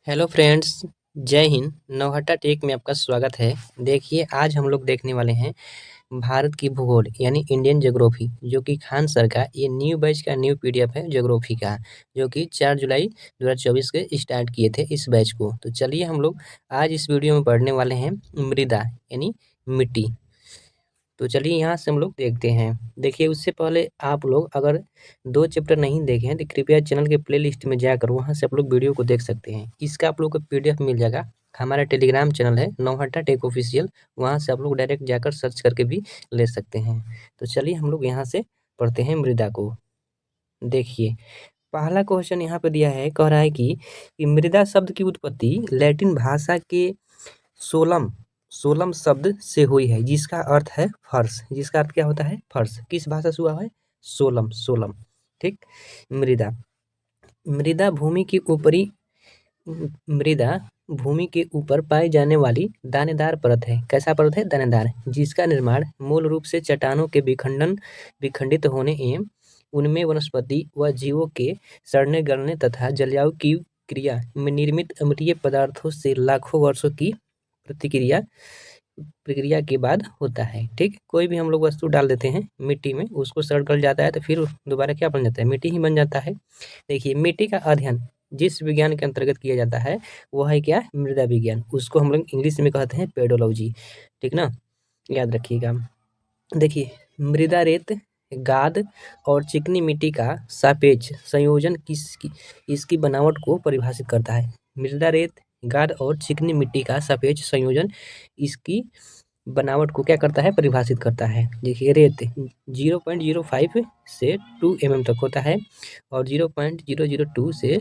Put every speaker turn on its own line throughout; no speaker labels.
Hello friends, जय Hind. Nauhatta take में आपका स्वागत है। देखिए, आज हम लोग देखने वाले हैं भारत की भूगोल यानी इंडियन ज्योग्राफी, जो कि खान सर का ये न्यू बैच का न्यू पीडीएफ है ज्योग्राफी का, जो कि 4 जुलाई 2024 के स्टार्ट किए थे इस बैच को। तो चलिए हम लोग आज इस वीडियो में पढ़ने वाले हैं मृदा यानी मिट्टी। तो चलिए यहाँ से हम लोग देखते हैं। देखिए, उससे पहले आप लोग अगर 2 चैप्टर नहीं देखे हैं तो कृपया चैनल के प्लेलिस्ट में जाकर वहाँ से आप लोग वीडियो को देख सकते हैं। इसका आप लोग को पीडीएफ मिल जाएगा। हमारा टेलीग्राम चैनल है नौहट्टा टेक ऑफिशियल, वहाँ से आप लोग डायरेक्ट जाकर सर्च करके भी ले सकते हैं। तो चलिए हम लोग यहाँ से पढ़ते हैं मृदा को। देखिए, पहला क्वेश्चन यहाँ पे दिया है, कह रहा है कि मृदा शब्द की उत्पत्ति लैटिन भाषा के सोलम सोलम शब्द से हुई है, जिसका अर्थ है फर्श। जिसका अर्थ क्या होता है? फर्श। किस भाषा से हुआ है? सोलम सोलम। ठीक। मृदा मृदा भूमि की ऊपरी मृदा भूमि के ऊपर पाई जाने वाली दानेदार परत है। कैसा परत है? दानेदार। जिसका निर्माण मूल रूप से चट्टानों के विखंडित होने एवं उनमें वनस्पति व जीवों के सड़ने गलने तथा जलवायु की क्रिया में निर्मित अम्लीय पदार्थों से लाखों वर्षों की प्रक्रिया के बाद होता है। ठीक। कोई भी हम लोग वस्तु डाल देते हैं मिट्टी में, उसको सड़ गल जाता है तो फिर दोबारा क्या बन जाता है? मिट्टी ही बन जाता है। देखिए, मिट्टी का अध्ययन जिस विज्ञान के अंतर्गत किया जाता है वो है क्या? मृदा विज्ञान। उसको हम लोग इंग्लिश में कहते हैं पेडोलॉजी। ठीक ना, याद रखिएगा। देखिए, मृदा रेत, गाद और चिकनी मिट्टी का सापेक्ष संयोजन इसकी बनावट को परिभाषित करता है। मृदा रेत, गाद और चिकनी मिट्टी का सापेक्ष संयोजन इसकी बनावट को क्या करता है? परिभाषित करता है। देखिए, रेत 0.05 से 2 तक होता है और 0.002 से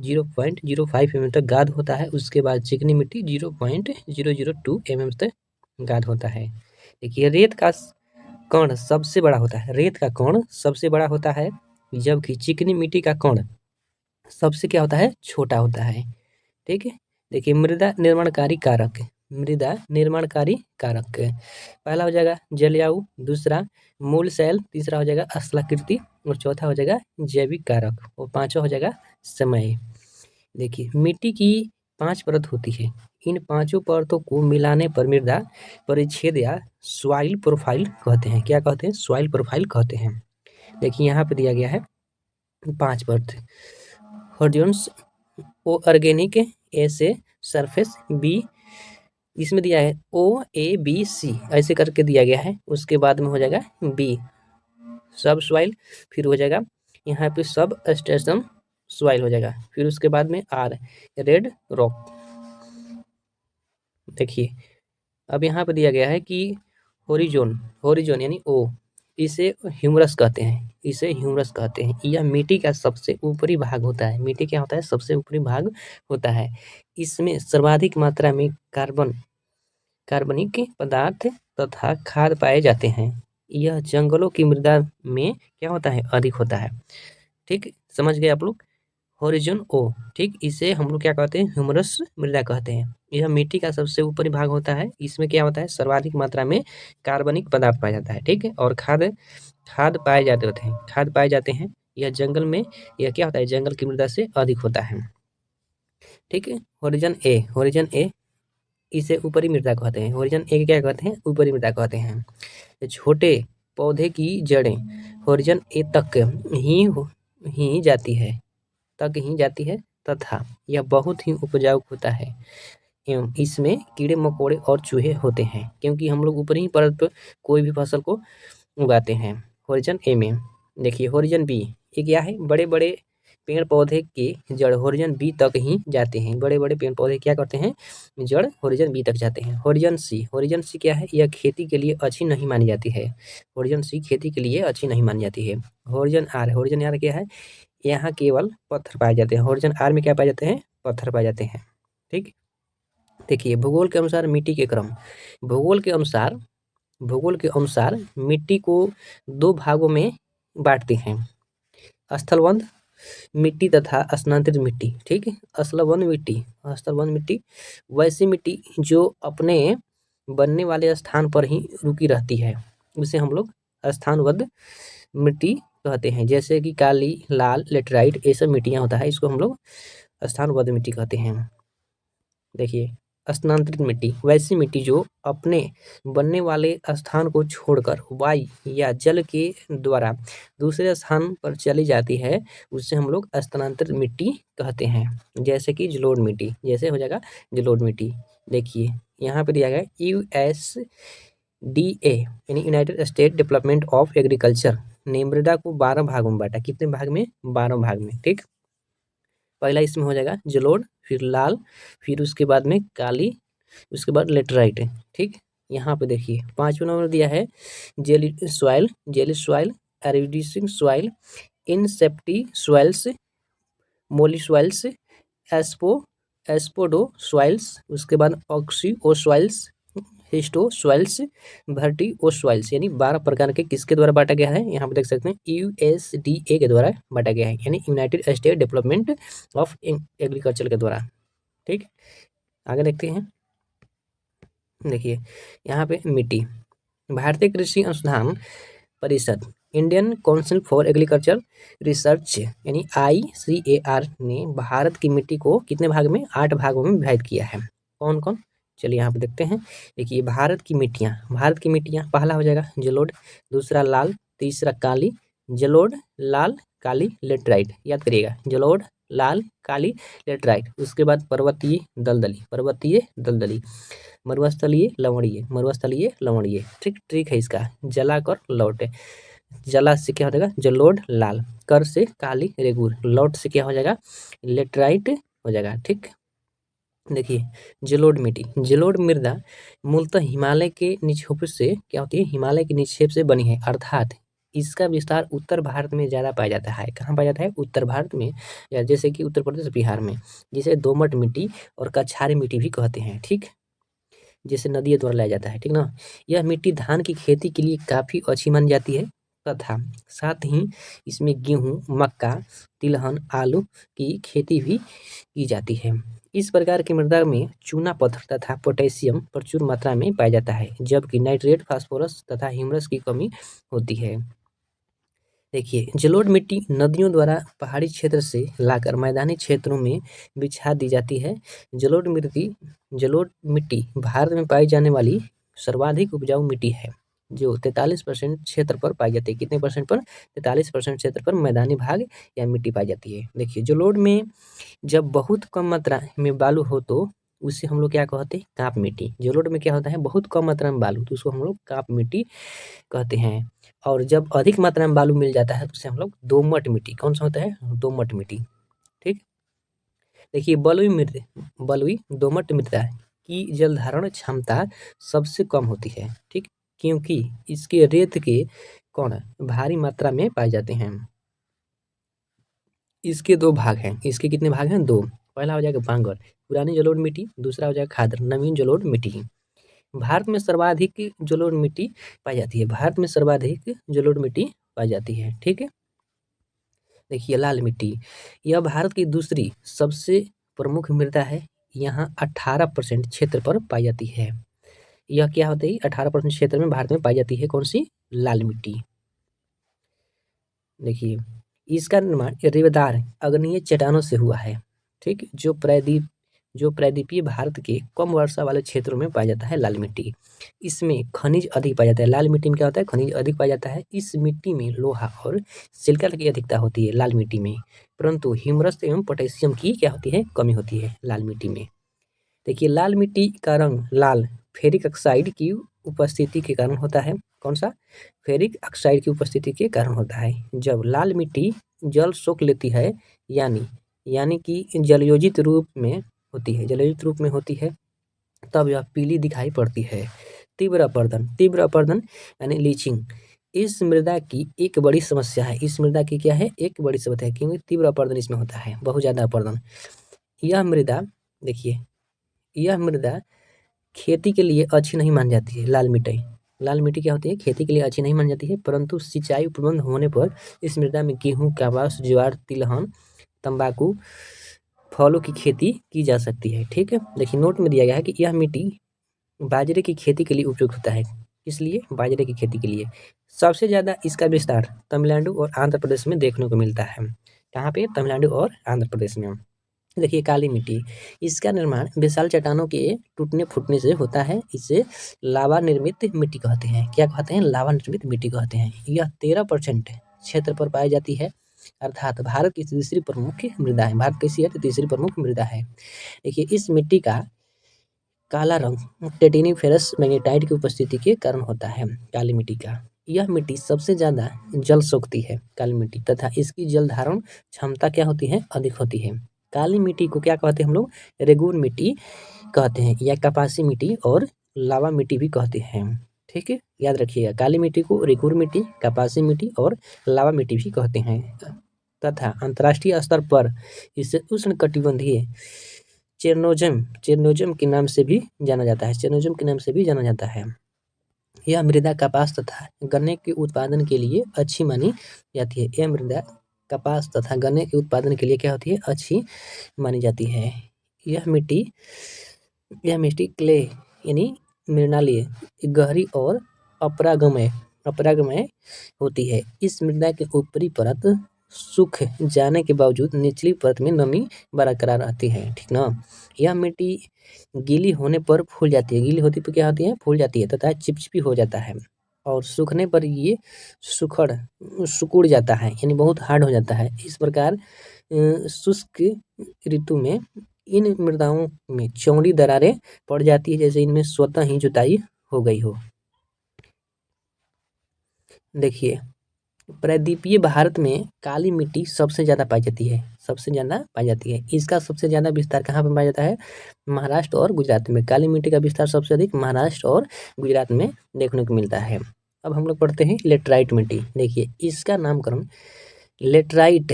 0.05 तक गाद होता है। उसके बाद चिकनी मिट्टी 0.002 तक गाद होता है। देखिए, रेत का कण सबसे बड़ा होता है। रेत का कण सबसे बड़ा होता है, जबकि चिकनी मिट्टी का कण सबसे क्या होता है? छोटा होता है। ठीक है। देखिए, मृदा निर्माणकारी कारक पहला हो जाएगा जलवायु, दूसरा मूल शैल, तीसरा हो जाएगा स्थलाकृति और चौथा हो जाएगा जैविक कारक और पांचवा हो जाएगा समय। देखिए, मिट्टी की 5 परत होती है। इन पांचों परतों को मिलाने पर मृदा परिच्छेद या सॉइल प्रोफाइल कहते हैं। क्या कहते हैं? सॉइल प्रोफाइल कहते हैं। देखिए, यहाँ पे दिया गया है 5 परत। हॉर्जोन्स ओ ऑर्गेनिक, ए से सरफेस, बी इसमें दिया है OABC ऐसे करके दिया गया है। उसके बाद में हो जाएगा बी सब सॉइल, फिर हो जाएगा यहाँ पे सब स्टेशन सॉइल हो जाएगा, फिर उसके बाद में आर रेड रॉक। देखिए, अब यहाँ पे दिया गया है कि होरिजोन होरिजोन यानी ओ, इसे ह्यूमरस कहते हैं। इसे ह्यूमरस कहते हैं। यह मिट्टी का सबसे ऊपरी भाग होता है। मिट्टी क्या होता है? सबसे ऊपरी भाग होता है। इसमें सर्वाधिक मात्रा में कार्बनिक पदार्थ तथा खाद पाए जाते हैं। यह जंगलों की मृदा में क्या होता है? अधिक होता है। ठीक, समझ गए आप लोग? होरिजोन ओ। ठीक, इसे हम लोग क्या कहते हैं? ह्यूमरस मृदा कहते हैं। यह मिट्टी का सबसे ऊपरी भाग होता है। इसमें क्या होता है? सर्वाधिक मात्रा में कार्बनिक पदार्थ पाया जाता है। ठीक है, और खाद खाद पाए जाते होते हैं खाद पाए जाते हैं। यह जंगल में यह क्या होता है? जंगल की मृदा से अधिक होता है। ठीक है। होरिजन ए इसे ऊपरी मृदा कहते हैं। होरिजन ए क्या कहते हैं? ऊपरी मृदा कहते हैं। छोटे पौधे की जड़ें होरिजन ए ही जाती है तथा यह बहुत ही उपजाऊ होता है एवं इसमें कीड़े मकोड़े और चूहे होते हैं, क्योंकि हम लोग ऊपरी परत पर कोई भी फसल को उगाते हैं। होरिजन ए में देखिए, होरिजन बी ये क्या है? बड़े बड़े पेड़ पौधे के जड़ होरिजन बी तक ही जाते हैं। बड़े बड़े पेड़ पौधे क्या करते हैं? जड़ होरिजन बी तक जाते हैं। होरिजन सी क्या है? यह खेती के लिए अच्छी नहीं मानी जाती है। होरिजन सी खेती के लिए अच्छी नहीं मानी जाती है। होरिजन आर क्या है? यहाँ केवल पत्थर पाए जाते हैं। होरिजन आर में क्या पाए जाते हैं? पत्थर पाए जाते हैं। ठीक। देखिए, भूगोल के अनुसार मिट्टी के क्रम। भूगोल के अनुसार मिट्टी को 2 भागों में बांटते हैं, स्थलबंध मिट्टी तथा स्थानांतरित मिट्टी। ठीक है। स्थलबंध मिट्टी वैसी मिट्टी जो अपने बनने वाले स्थान पर ही रुकी रहती है, उसे हम लोग स्थानबद्ध मिट्टी कहते हैं। जैसे कि काली, लाल, लेटराइट, ये सब मिट्टियाँ होता है, इसको हम लोग स्थानबद्ध मिट्टी कहते हैं। देखिए, स्थानांतरित मिट्टी वैसी मिट्टी जो अपने बनने वाले स्थान को छोड़कर वायु या जल के द्वारा दूसरे स्थान पर चली जाती है, उससे हम लोग स्थानांतरित मिट्टी कहते हैं। जैसे कि जलोढ़ मिट्टी, जैसे हो जाएगा जलोढ़ मिट्टी। देखिए, यहाँ पे दिया गया USDA यानी United state development of agriculture ने मृदा को 12 भागों में बांटा। कितने भाग में? 12 भाग में। ठीक, पहला इसमें हो जाएगा जलोढ़, फिर लाल, फिर उसके बाद में काली, उसके बाद लेटराइट। ठीक, यहाँ पे देखिए 5वां नंबर दिया है जेली सॉइल, एरिडिसिंग सॉइल, इनसेप्टी सॉइल्स, मोली सॉइल्स, एस्पो एस्पोडो सॉइल्स, उसके बाद ऑक्सीओ सॉइल्स, हिस्टो सॉइल्स, भर्टी ओ सॉइल्स, यानी 12 प्रकार के किसके द्वारा बांटा गया है? यहाँ पे देख सकते हैं USDA के द्वारा बांटा गया है, यानी United state development of agriculture के द्वारा। ठीक, आगे देखते हैं। देखिए, यहाँ पे मिट्टी, भारतीय कृषि अनुसंधान परिषद, Indian council for agriculture research यानी ICAR ने भारत की मिट्टी को कितने भाग में? 8 भागों में विभाजित किया है। कौन कौन? चलिए यहाँ पे देखते हैं। देखिए, भारत की मिट्टियाँ पहला हो जाएगा जलोढ़, दूसरा लाल, तीसरा काली, जलोढ़, लाल, काली, लेटराइट। याद करिएगा, जलोढ़, लाल, काली, लेटराइट। उसके बाद पर्वतीय दलदली, मरुस्थलीय लवणीय। ट्रिक है इसका, जला कर लौटे। जला से क्या हो जाएगा? जलोढ़ लाल, कर से काली रेगूर, लौट से क्या हो जाएगा? लेटराइट हो जाएगा। ठीक, देखिए, जलोढ़ मृदा मूलतः हिमालय के निक्षेप से क्या होती है? हिमालय के निक्षेप से बनी है, अर्थात इसका विस्तार उत्तर भारत में ज़्यादा पाया जाता है। कहाँ पाया जाता है? उत्तर भारत में, या जैसे कि उत्तर प्रदेश, बिहार में, जिसे दोमट मिट्टी और कछारी मिट्टी भी कहते हैं। ठीक, जैसे नदियों द्वारा लाया जाता है। ठीक ना, यह मिट्टी धान की खेती के लिए काफ़ी अच्छी मानी जाती है तथा साथ ही इसमें गेहूँ, मक्का, तिलहन, आलू की खेती भी की जाती है। इस प्रकार की मृदा में चूना पत्थर तथा पोटेशियम प्रचुर मात्रा में पाया जाता है, जबकि नाइट्रेट, फास्फोरस तथा ह्यूमस की कमी होती है। देखिए, जलोढ़ मिट्टी नदियों द्वारा पहाड़ी क्षेत्र से लाकर मैदानी क्षेत्रों में बिछा दी जाती है। जलोढ़ मिट्टी भारत में पाई जाने वाली सर्वाधिक उपजाऊ मिट्टी है, जो 43% क्षेत्र पर पाई जाती है। कितने परसेंट पर? 43% क्षेत्र पर मैदानी भाग या मिट्टी पाई जाती है। देखिए, जलोढ़ में जब बहुत कम मात्रा में बालू हो तो उसे हम लोग क्या कहते हैं? काप मिट्टी। जलोढ़ में क्या होता है? बहुत कम मात्रा में बालू, तो उसको हम लोग काप मिट्टी कहते हैं। और जब अधिक मात्रा में बालू मिल जाता है तो उसे हम लोग दोमट मिट्टी, कौन सा होता है? दोमट मिट्टी। ठीक, देखिए, बलुई दोमट मृदा की जल धारण क्षमता सबसे कम होती है। ठीक, क्योंकि इसके रेत के कण भारी मात्रा में पाए जाते हैं। इसके 2 भाग हैं। इसके कितने भाग हैं? 2। पहला हो जाएगा बांगर, पुरानी जलोढ़ मिट्टी, दूसरा हो जाएगा खादर, नवीन जलोढ़ मिट्टी। भारत में सर्वाधिक जलोढ़ मिट्टी पाई जाती है। पाई जाती है। ठीक है, देखिए, लाल मिट्टी, यह भारत की दूसरी सबसे प्रमुख मृदा है। यहाँ 18% क्षेत्र पर पाई जाती है। यह क्या होती है? 18% क्षेत्र में भारत में पाई जाती है। कौन सी? लाल मिट्टी। देखिए, इसका निर्माण रेवेदार अग्नीय चट्टानों से हुआ है। ठीक, जो प्रायद्वीपीय भारत के कम वर्षा वाले क्षेत्रों में पाया जाता है लाल मिट्टी। इसमें खनिज अधिक पाया जाता है। लाल मिट्टी में क्या होता है? खनिज अधिक पाया जाता है। इस मिट्टी में लोहा और सिलिका की अधिकता होती है लाल मिट्टी में, परंतु ह्यूमरस एवं पोटेशियम की क्या होती है? कमी होती है लाल मिट्टी में। देखिए, लाल मिट्टी का रंग लाल फेरिक ऑक्साइड की उपस्थिति के कारण होता है। कौन सा? फेरिक ऑक्साइड की उपस्थिति के कारण होता है। जब लाल मिट्टी जल सोख लेती है, यानी कि जलयोजित रूप में होती है, तब यह पीली दिखाई पड़ती है। तीव्र अपरदन यानी लीचिंग इस मृदा की एक बड़ी समस्या है। इस मृदा की क्या है? एक बड़ी समस्या है, क्योंकि तीव्र अपरदन इसमें होता है, बहुत ज़्यादा अपरदन। यह मृदा, देखिए, यह मृदा खेती के लिए अच्छी नहीं मानी जाती है। लाल मिट्टी क्या होती है? खेती के लिए अच्छी नहीं मानी जाती है, परंतु सिंचाई उपलब्ध होने पर इस मृदा में गेहूँ, कपास, ज्वार, तिलहन, तंबाकू, फलों की खेती की जा सकती है। ठीक है, देखिए, नोट में दिया गया है कि यह मिट्टी बाजरे की खेती के लिए उपयुक्त होता है। इसलिए बाजरे की खेती के लिए सबसे ज़्यादा इसका विस्तार तमिलनाडु और आंध्र प्रदेश में देखने को मिलता है। कहाँ पे? तमिलनाडु और आंध्र प्रदेश में। देखिए काली मिट्टी, इसका निर्माण विशाल चट्टानों के टूटने-फूटने से होता है। इसे लावा निर्मित मिट्टी कहते हैं। क्या कहते हैं? लावा निर्मित मिट्टी कहते हैं। यह 13% क्षेत्र पर पाई जाती है, अर्थात भारत की तीसरी प्रमुख मृदा है। भारत कैसी है? तो तीसरी प्रमुख मृदा है। देखिए इस मिट्टी का काला रंग टेटिनीफेरस मैग्नेटाइट की उपस्थिति के कारण होता है, काली मिट्टी का। यह मिट्टी सबसे ज़्यादा जल सोखती है, काली मिट्टी, तथा इसकी जल धारण क्षमता क्या होती है? अधिक होती है। काली मिट्टी को क्या कहते हैं हम लोग? रेगून मिट्टी कहते हैं, या कपासी मिट्टी और लावा मिट्टी भी कहते हैं। ठीक है, याद रखिएगा, काली मिट्टी को रेगूर मिट्टी, कपासी मिट्टी और लावा मिट्टी भी कहते हैं। तथा अंतर्राष्ट्रीय स्तर पर इसे उष्णकटिबंधीय चेरनोजम चेरनोजम के नाम से भी जाना जाता है। चेरनोजम के नाम से भी जाना जाता है। यह मृदा कपास तथा गन्ने के उत्पादन के लिए अच्छी मानी जाती है। यह मृदा कपास तथा गन्ने के उत्पादन के लिए क्या होती है? अच्छी मानी जाती है। यह मिट्टी क्ले यानी मृणालीय, गहरी और अपरागमय अपरागमय होती है। इस मृदा की ऊपरी परत सूख जाने के बावजूद निचली परत में नमी बरकरार रहती है, ठीक ना? यह मिट्टी गीली होने पर फूल जाती है। गीली होती पर क्या होती है? फूल जाती है, तथा चिपचिपी हो जाता है, और सूखने पर ये सुखड़ सिकुड़ जाता है, यानी बहुत हार्ड हो जाता है। इस प्रकार शुष्क ऋतु में इन मृदाओं में चौड़ी दरारें पड़ जाती है, जैसे इनमें स्वतः ही जुताई हो गई हो। देखिए प्रायद्वीपीय भारत में काली मिट्टी सबसे ज़्यादा पाई जाती है, सबसे ज़्यादा पाई जाती है। इसका सबसे ज़्यादा विस्तार कहाँ पर पाया जाता है? महाराष्ट्र और गुजरात में। काली मिट्टी का विस्तार सबसे अधिक महाराष्ट्र और गुजरात में देखने को मिलता है। अब हम लोग पढ़ते हैं लेटराइट मिट्टी। देखिए इसका नामकरण लेटराइट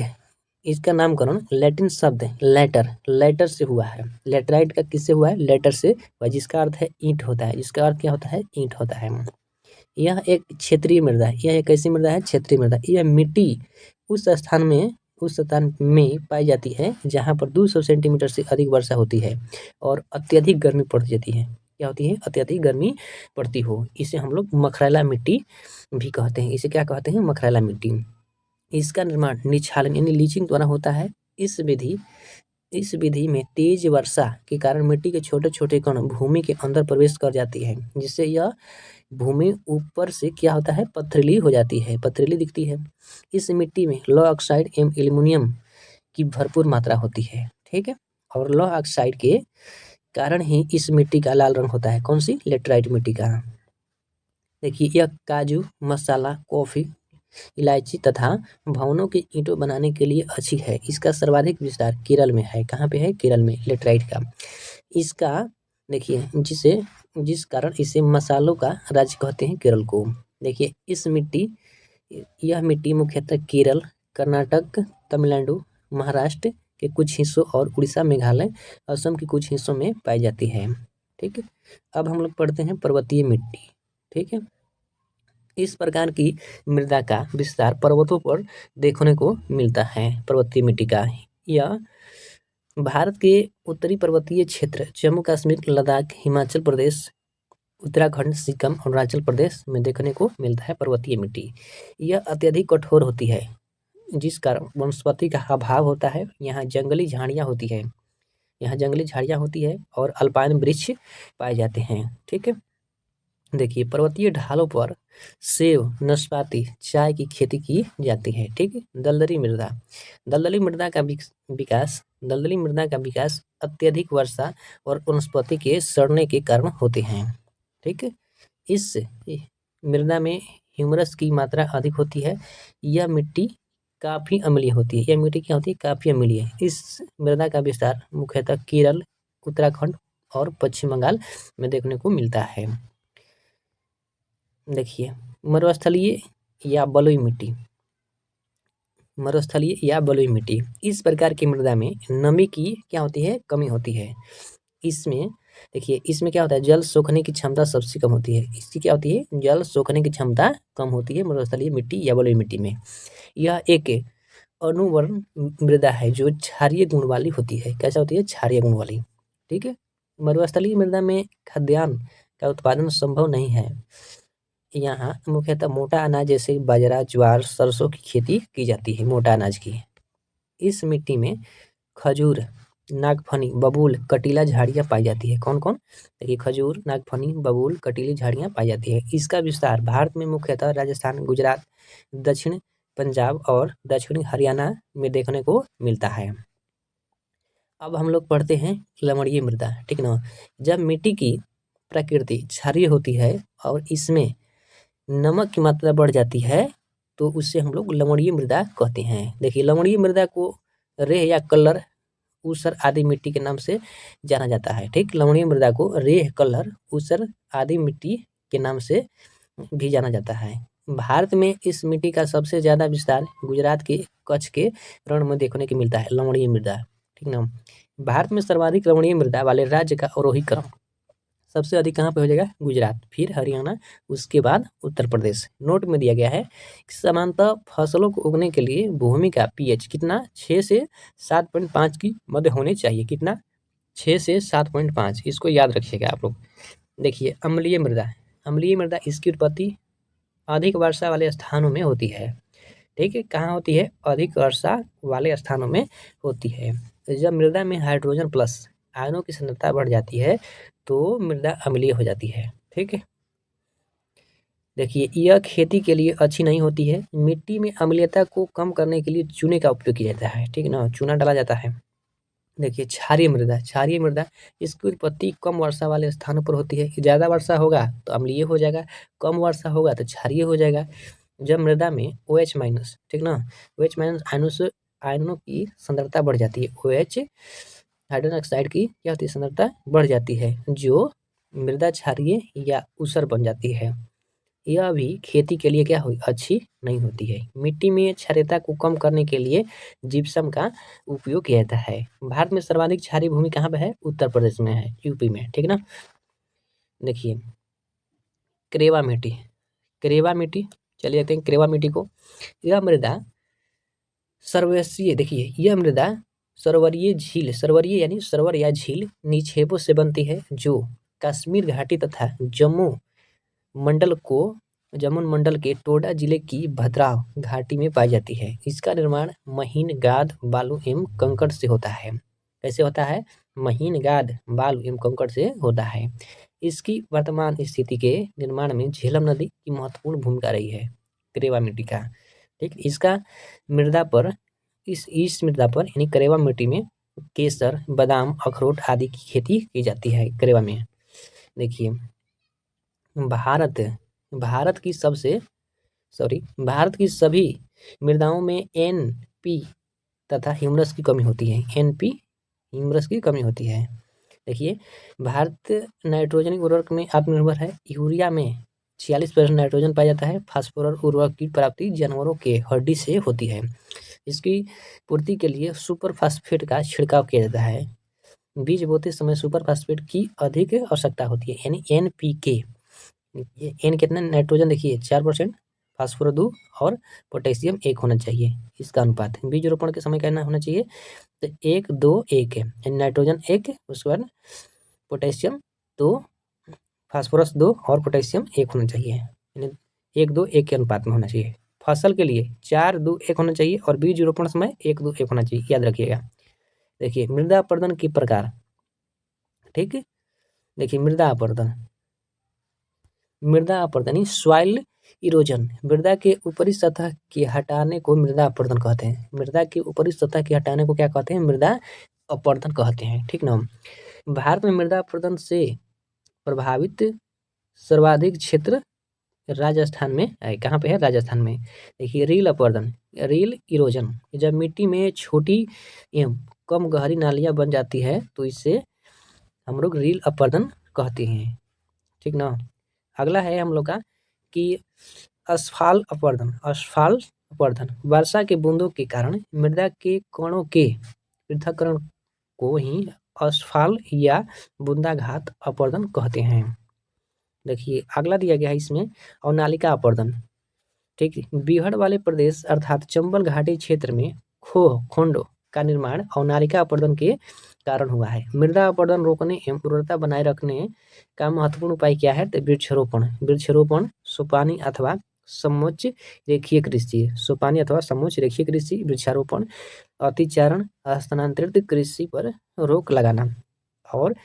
इसका नामकरण लैटिन शब्द लेटर से हुआ है। लेटराइट का किससे हुआ है? लेटर से हुआ, जिसका अर्थ है ईंट होता है। जिसका अर्थ क्या होता है? ईंट होता है। यह एक क्षेत्रीय मृदा है। यह एक कैसी मृदा है? क्षेत्रीय मृदा। यह मिट्टी उस स्थान में पाई जाती है जहाँ पर 200 सेंटीमीटर से अधिक वर्षा होती है और अत्यधिक गर्मी पड़ जाती है। क्या होती है? अत्यधिक गर्मी पड़ती हो। इसे हम लोग मखरैला मिट्टी भी कहते हैं। इसे क्या कहते हैं? मखरैला मिट्टी। इसका निर्माण निछालन यानी लीचिंग द्वारा होता है। इस विधि में तेज वर्षा के कारण मिट्टी के छोटे-छोटे कण भूमि के अंदर प्रवेश कर जाती है, जिससे यह भूमि ऊपर से क्या होता है? पथरीली हो जाती है, पथरीली दिखती है। इस मिट्टी में लौह ऑक्साइड एवं एल्युमिनियम की भरपूर मात्रा होती है, ठीक है? और लौह ऑक्साइड के कारण ही इस मिट्टी का लाल रंग होता है। कौन सी? लेटराइट मिट्टी का। देखिए यह काजू, मसाला, कॉफी, इलायची तथा भवनों की ईंटों बनाने के लिए अच्छी है। इसका सर्वाधिक विस्तार केरल में है। कहाँ पे है? केरल में, लेटराइट का। इसका देखिए जिस कारण इसे मसालों का राज्य कहते हैं, केरल को। देखिए यह मिट्टी मुख्यतः केरल, कर्नाटक, तमिलनाडु, महाराष्ट्र के कुछ हिस्सों और उड़ीसा, मेघालय, असम के कुछ हिस्सों में पाई जाती है, ठीक है? अब हम लोग पढ़ते हैं पर्वतीय मिट्टी, ठीक है? इस प्रकार की मृदा का विस्तार पर्वतों पर देखने को मिलता है, पर्वतीय मिट्टी का। यह भारत के उत्तरी पर्वतीय क्षेत्र जम्मू कश्मीर, लद्दाख, हिमाचल प्रदेश, उत्तराखंड, सिक्किम, अरुणाचल प्रदेश में देखने को मिलता है पर्वतीय मिट्टी। यह अत्यधिक कठोर होती है, जिस कारण वनस्पति का अभाव होता है। यहाँ जंगली झाड़ियाँ होती है और अल्पाइन वृक्ष पाए जाते हैं, ठीक है? देखिए पर्वतीय ढालों पर सेब, नाशपाती, चाय की खेती की जाती है, ठीक है? दलदली मृदा का विकास अत्यधिक वर्षा और वनस्पति के सड़ने के कारण होते हैं, ठीक है? इस मृदा में ह्यूमरस की मात्रा अधिक होती है। यह मिट्टी काफ़ी अम्लीय होती है। यह मिट्टी क्या होती है? काफ़ी अम्लीय। इस मृदा का विस्तार मुख्यतः केरल, उत्तराखंड और पश्चिम बंगाल में देखने को मिलता है। देखिए मरुस्थलीय या बलुई मिट्टी, इस प्रकार की मृदा में नमी की क्या होती है? कमी होती है। इसमें क्या होता है? जल सोखने की क्षमता सबसे कम होती है। इसकी क्या होती है? जल सोखने की क्षमता कम होती है मरुस्थलीय मिट्टी या बलुई मिट्टी में। यह एक अनुवर्ण मृदा है जो क्षारीय गुण वाली होती है। कैसा होती है? क्षारीय गुण वाली, ठीक है? मरुस्थलीय मृदा में खाद्यान्न का उत्पादन संभव नहीं है। यहाँ मुख्यतः मोटा अनाज जैसे बाजरा, ज्वार, सरसों की खेती की जाती है, मोटा अनाज की। इस मिट्टी में खजूर नागफनी, बबूल, कटीला झाड़ियाँ पाई जाती है। कौन कौन? देखिए खजूर, नागफनी, बबूल, कटीली झाड़ियाँ पाई जाती है। इसका विस्तार भारत में मुख्यतः राजस्थान, गुजरात, दक्षिण पंजाब और दक्षिणी हरियाणा में देखने को मिलता है। अब हम लोग पढ़ते हैं लवणीय मृदा, ठीक ना। जब मिट्टी की प्रकृति क्षारीय होती है और इसमें नमक की मात्रा बढ़ जाती है तो उससे हम लोग लवणीय मृदा कहते हैं। देखिए लवणीय मृदा को रेह या कलर, ऊसर आदि मिट्टी के नाम से जाना जाता है। ठीक, लवणीय मृदा को रेह, कलर, ऊसर आदि मिट्टी के नाम से भी जाना जाता है। भारत में इस मिट्टी का सबसे ज्यादा विस्तार गुजरात के कच्छ के रण में देखने को मिलता है लवणीय मृदा, ठीक ना। भारत में सर्वाधिक लवणीय मृदा वाले राज्य का अवरोही क्रम सबसे अधिक कहाँ पे हो जाएगा? गुजरात, फिर हरियाणा, उसके बाद उत्तर प्रदेश। नोट में दिया गया है समानतः फसलों को उगने के लिए भूमि का पीएच कितना? 6 से 7.5 की मध्य होनी चाहिए। कितना? 6 से 7.5। इसको याद रखिएगा आप लोग। देखिए अम्लीय मृदा, अम्लीय मृदा इसकी उत्पत्ति अधिक वर्षा वाले स्थानों में होती है। ठीक है, कहाँ होती है? अधिक वर्षा वाले स्थानों में होती है। जब मृदा में हाइड्रोजन प्लस आयनों की सांद्रता बढ़ जाती है तो मृदा अम्लीय हो जाती है। ठीक है, देखिए यह खेती के लिए अच्छी नहीं होती है। मिट्टी में अम्लीयता को कम करने के लिए चूने का उपयोग किया जाता है, ठीक ना, चूना डाला जाता है। देखिए क्षारीय मृदा, क्षारीय मृदा इसकी उत्पत्ति कम वर्षा वाले स्थानों पर होती है। ज़्यादा वर्षा होगा तो अम्लीय हो जाएगा, कम वर्षा होगा तो क्षारीय हो जाएगा। जब मृदा में OH माइनस, ठीक ना, OH माइनस आयनों की सांद्रता बढ़ जाती है, OH हाइड्रोजन ऑक्साइड की क्या होती है? सांद्रता बढ़ जाती है, जो मृदा क्षारीय या ऊसर बन जाती है। यह भी खेती के लिए क्या हुई? अच्छी नहीं होती है। मिट्टी में क्षारीयता को कम करने के लिए जिप्सम का उपयोग किया जाता है। भारत में सर्वाधिक क्षारीय भूमि कहाँ पे है? उत्तर प्रदेश में है, यूपी में, ठीक ना। देखिए क्रेवा मिट्टी, क्रेवा मिट्टी, चलिए देखते हैं क्रेवा मिट्टी को। यह मृदा सर्वरीय, देखिए यह मृदा सरोवरीय झील, सरोवरीय यानी सरोवर या झील निक्षेपों से बनती है जो कश्मीर घाटी तथा जम्मू मंडल के टोडा जिले की भद्राव घाटी में पाई जाती है। इसका निर्माण महीन गाद, बालू एवं कंकड़ से होता है। कैसे होता है? महीन गाद, बालू एवं कंकड़ से होता है। इसकी वर्तमान स्थिति के निर्माण में झेलम नदी की महत्वपूर्ण भूमिका रही है करेवा मिट्टी का। ठीक, इसका मृदा पर इस मृदा पर यानी करेवा मिट्टी में केसर, बादाम, अखरोट आदि की खेती की जाती है करेवा में। देखिए भारत की सभी मृदाओं में NP तथा ह्यूमरस की कमी होती है। NP ह्यूमरस की कमी होती है। देखिए भारत नाइट्रोजन उर्वरक में आत्मनिर्भर है। यूरिया में 46% नाइट्रोजन पाया जाता है। फास्फोरस उर्वरक की प्राप्ति जानवरों के हड्डी से होती है। इसकी पूर्ति के लिए सुपर फास्फेट का छिड़काव किया जाता है। बीज बोते समय सुपर फास्फेट की अधिक आवश्यकता होती है, यानी NPK। एन कितना? नाइट्रोजन देखिए 4%, फास्फोरस 2 और पोटेशियम 1 होना चाहिए। इसका अनुपात बीज रोपण के समय कितना होना चाहिए? तो 1-2-1 है। नाइट्रोजन 1, उसके बाद पोटेशियम 2, फास्फोरस 2 और पोटेशियम 1 होना चाहिए। 1-2-1 के अनुपात में होना चाहिए। फसल के लिए 4-2-1 होना चाहिए और बीज रोपण समय 1-2-1 होना चाहिए, याद रखिएगा। देखिए मृदा अपरदन के प्रकार, ठीक है। देखिए मृदा अपरदन सॉइल इरोजन, मृदा के ऊपरी सतह के हटाने को मृदा अपरदन कहते हैं। मृदा के ऊपरी सतह के हटाने को क्या कहते हैं? मृदा अपरदन कहते हैं, ठीक ना। भारत में मृदा अपरदन से प्रभावित सर्वाधिक क्षेत्र राजस्थान में है। कहाँ पे है? राजस्थान में। देखिए रील अपरदन, रील इरोजन, जब मिट्टी में छोटी एवं कम गहरी नालियाँ बन जाती है तो इसे हम लोग रील अपरदन कहते हैं, ठीक ना। अगला है हम लोग का कि असफाल अपरदन वर्षा के बूंदों के कारण मृदा के कणों के पृथक्करण को ही असफाल या बूंदाघात अपरदन कहते हैं। देखिए अगला दिया गया है इसमें अवनालिका अपरदन, ठीक है। बीहड़ वाले प्रदेश अर्थात चंबल घाटी क्षेत्र में खोंडों का निर्माण अवनालिका अपरदन के कारण हुआ है। मृदा अपरदन रोकने एवं उर्वरता बनाए रखने का महत्वपूर्ण उपाय क्या है? तो वृक्षारोपण, सोपानी अथवा समोच्च रेखीय कृषि, सोपानी अथवा समोच्च रेखीय कृषि, वृक्षारोपण, अतिचारण, स्थानांतरित कृषि पर रोक लगाना और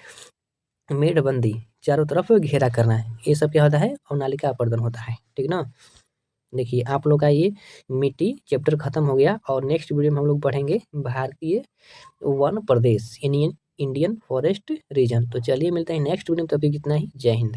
मेड़बंदी, चारों तरफ घेरा करना, ये सब क्या होता है, अवनालिका अपर्दन होता है। ठीक ना। देखिए आप लोग का ये मिट्टी चैप्टर खत्म हो गया और नेक्स्ट वीडियो में हम लोग पढ़ेंगे भारतीय वन प्रदेश, इंडियन फॉरेस्ट रीजन। तो चलिए मिलते हैं नेक्स्ट वीडियो में, तभी कितना ही, जय हिंद।